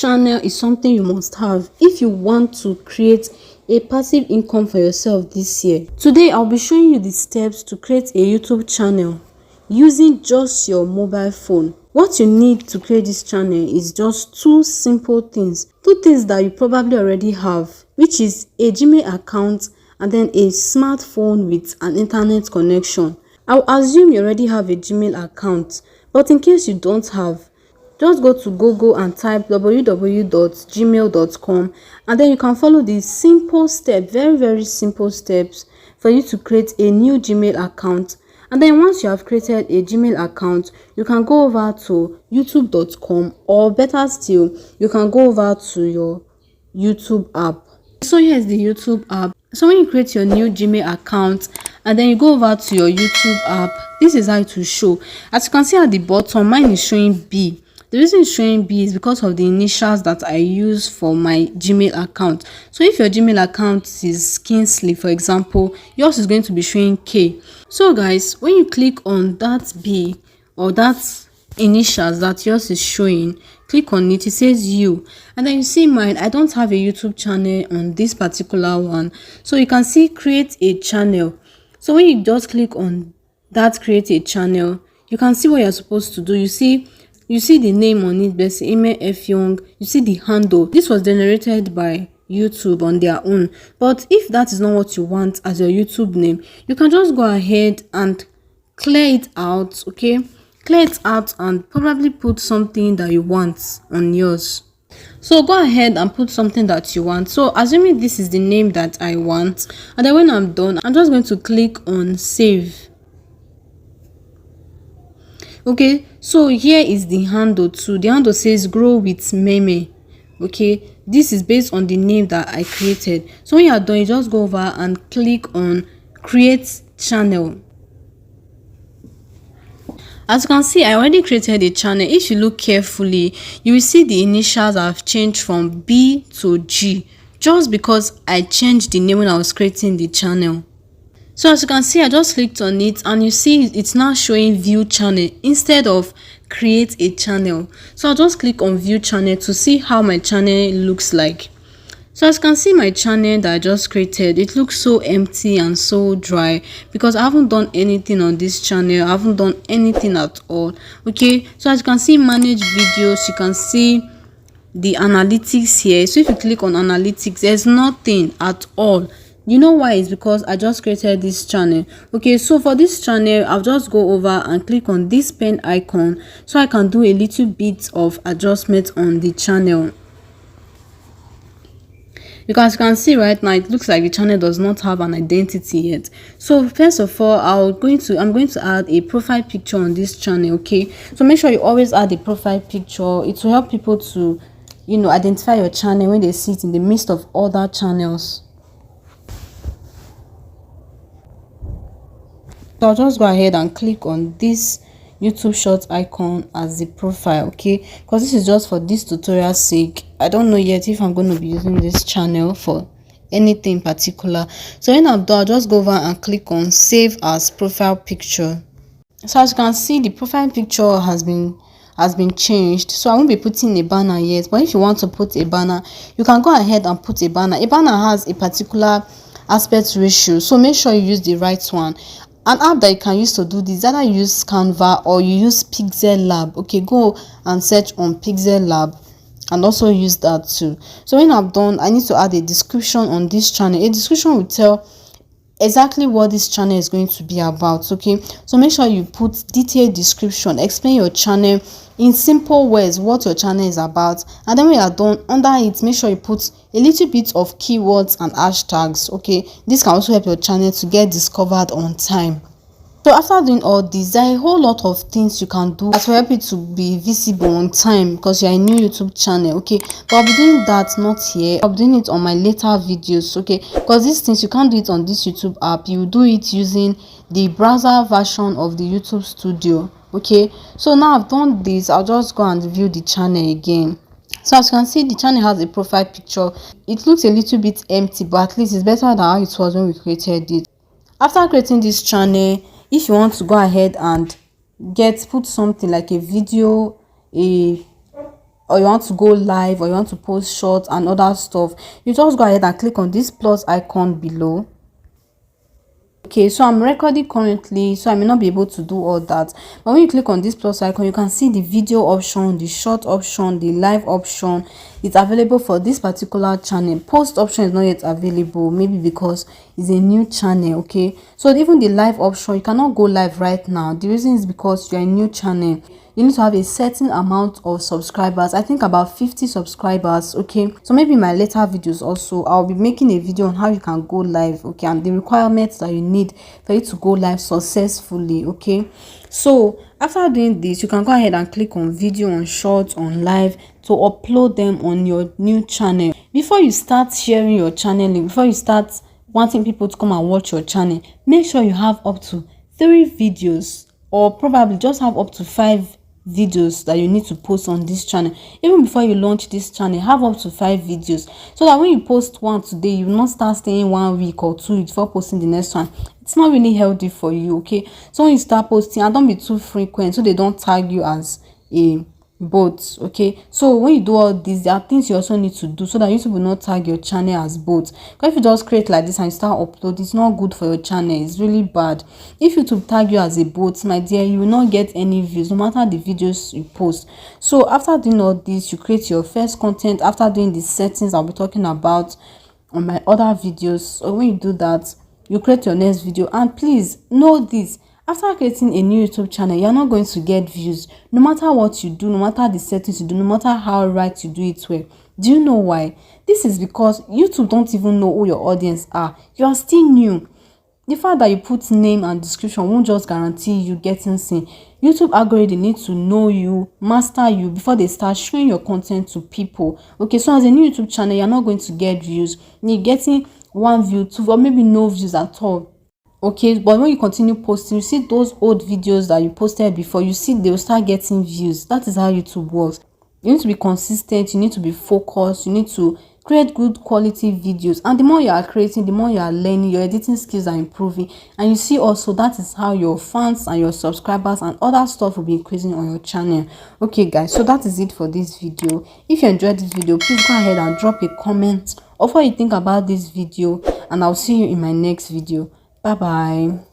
channel is something you must have if you want to create a passive income for yourself this year. Today I'll be showing you the steps to create a YouTube channel using just your mobile phone. What you need to create this channel is just two simple things. Two things that you probably already have, which is a Gmail account and then a smartphone with an internet connection. I'll assume you already have a Gmail account, but in case you don't have, just go to Google and type www.gmail.com, and then you can follow these simple steps, very simple steps for you to create a new Gmail account. And then once you have created a Gmail account, you can go over to youtube.com, or better still, you can go over to your YouTube app. So here's the YouTube app. So when you create your new Gmail account and then you go over to your YouTube app, this is how it will show. As you can see at the bottom, mine is showing B. The reason it's showing B is because of the initials that I use for my Gmail account. So if your Gmail account is Kingsley, for example, yours is going to be showing K. So guys, when you click on that B or that initials that yours is showing, click on it. It says you, and then you see mine. I don't have a YouTube channel on this particular one, so you can see create a channel. So when you just click on that create a channel, you can see what you're supposed to do. You see the name on it, Bessie Ime F Young. You see the handle. This was generated by YouTube on their own. But if that is not what you want as your YouTube name, you can just go ahead and clear it out. Okay, clear it out and probably put something that you want on yours. So go ahead and put something that you want. So assuming this is the name that I want, and then when I'm done, I'm just going to click on save. Okay, so here is the handle too. The handle says grow with Meme. Okay, this is based on the name that I created. So when you are done, you just go over and click on create channel. As you can see, I already created a channel. If you look carefully, you will see the initials have changed from B to G, just because I changed the name when I was creating the channel. So as you can see, I just clicked on it and you see it's now showing view channel instead of create a channel. So I'll just click on view channel to see how my channel looks like. So as you can see, my channel that I just created, it looks so empty and so dry because I haven't done anything on this channel. I haven't done anything at all. Okay, so as you can see, manage videos, you can see the analytics here. So if you click on analytics, there's nothing at all. You know why? It's because I just created this channel. Okay, so for this channel, I'll just go over and click on this pen icon so I can do a little bit of adjustment on the channel. Because you can see right now, it looks like the channel does not have an identity yet. So first of all, I'm going to add a profile picture on this channel. Okay, so make sure you always add a profile picture. It will help people to, identify your channel when they see it in the midst of other channels. So I'll just go ahead and click on this YouTube short icon as the profile. Okay, because this is just for this tutorial sake. I don't know yet if I'm going to be using this channel for anything particular. So when I'm done, I'll just go over and click on save as profile picture. So as you can see, the profile picture has been changed. So I won't be putting a banner yet, but if you want to put a banner, you can go ahead and put a banner. A banner has a particular aspect ratio, so make sure you use the right one. An app that you can use to do this, either you use Canva or you use Pixel Lab. Okay, go and search on Pixel Lab and also use that too. So when I'm done, I need to add a description on this channel. A description will tell exactly what this channel is going to be about. Okay, so make sure you put detailed description, explain your channel in simple words, what your channel is about, and then when you are done, under it, make sure you put a little bit of keywords and hashtags. Okay, this can also help your channel to get discovered on time. So after doing all this, there are a whole lot of things you can do that will help you to be visible on time because you're a new YouTube channel. Okay, but I'll be doing that not here. I'll be doing it on my later videos. Okay, because these things you can't do it on this YouTube app. You do it using the browser version of the YouTube Studio. Okay, so now I've done this, I'll just go and view the channel again. So as you can see, the channel has a profile picture. It looks a little bit empty, but at least it's better than how it was when we created it. After creating this channel, if you want to go ahead and put something like a video, a or you want to go live, or you want to post shorts and other stuff, you just go ahead and click on this plus icon below. Okay, so I'm recording currently, so I may not be able to do all that, but when you click on this plus icon, you can see the video option, the short option, the live option. It's available for this particular channel. Post option is not yet available, maybe because it's a new channel. Okay, so even the live option, you cannot go live right now. The reason is because you're a new channel. You need to have a certain amount of subscribers. I think about 50 subscribers. Okay, so maybe in my later videos also, I'll be making a video on how you can go live. Okay, and the requirements that you need for you to go live successfully. Okay, so after doing this, you can go ahead and click on video, on short, on live to upload them on your new channel. Before you start sharing your channel link, before you start wanting people to come and watch your channel, make sure you have up to 3 videos, or probably just have up to 5 videos that you need to post on this channel. Even before you launch this channel, have up to 5 videos, so that when you post one today, you will not start staying 1 week or 2 weeks before posting the next one. It's not really healthy for you. Okay, so when you start posting, and don't be too frequent so they don't tag you as a bot. Okay, so when you do all this, there are things you also need to do so that YouTube will not tag your channel as bot. Because if you just create like this and you start uploading, it's not good for your channel. It's really bad. If YouTube tag you as a bot, my dear, you will not get any views no matter the videos you post. So after doing all this, you create your first content. After doing the settings I'll be talking about on my other videos, so when you do that, you create your next video. And please know this: after creating a new YouTube channel, you're not going to get views no matter what you do, no matter the settings you do, no matter how right you do it well. Do you know why? This is because YouTube don't even know who your audience are. You are still new. The fact that you put name and description won't just guarantee you getting seen. YouTube algorithm needs to know you, master you, before they start showing your content to people. Okay, so as a new YouTube channel, you're not going to get views. You're getting 1 view, 2, or maybe no views at all. Okay, but when you continue posting, you see those old videos that you posted before, you see they will start getting views. That is how YouTube works. You need to be consistent, you need to be focused, you need to create good quality videos, and the more you are creating, the more you are learning, your editing skills are improving, and you see also that is how your fans and your subscribers and other stuff will be increasing on your channel. Okay guys, so that is it for this video. If you enjoyed this video, please go ahead and drop a comment of what you think about this video, and I'll see you in my next video. Bye bye.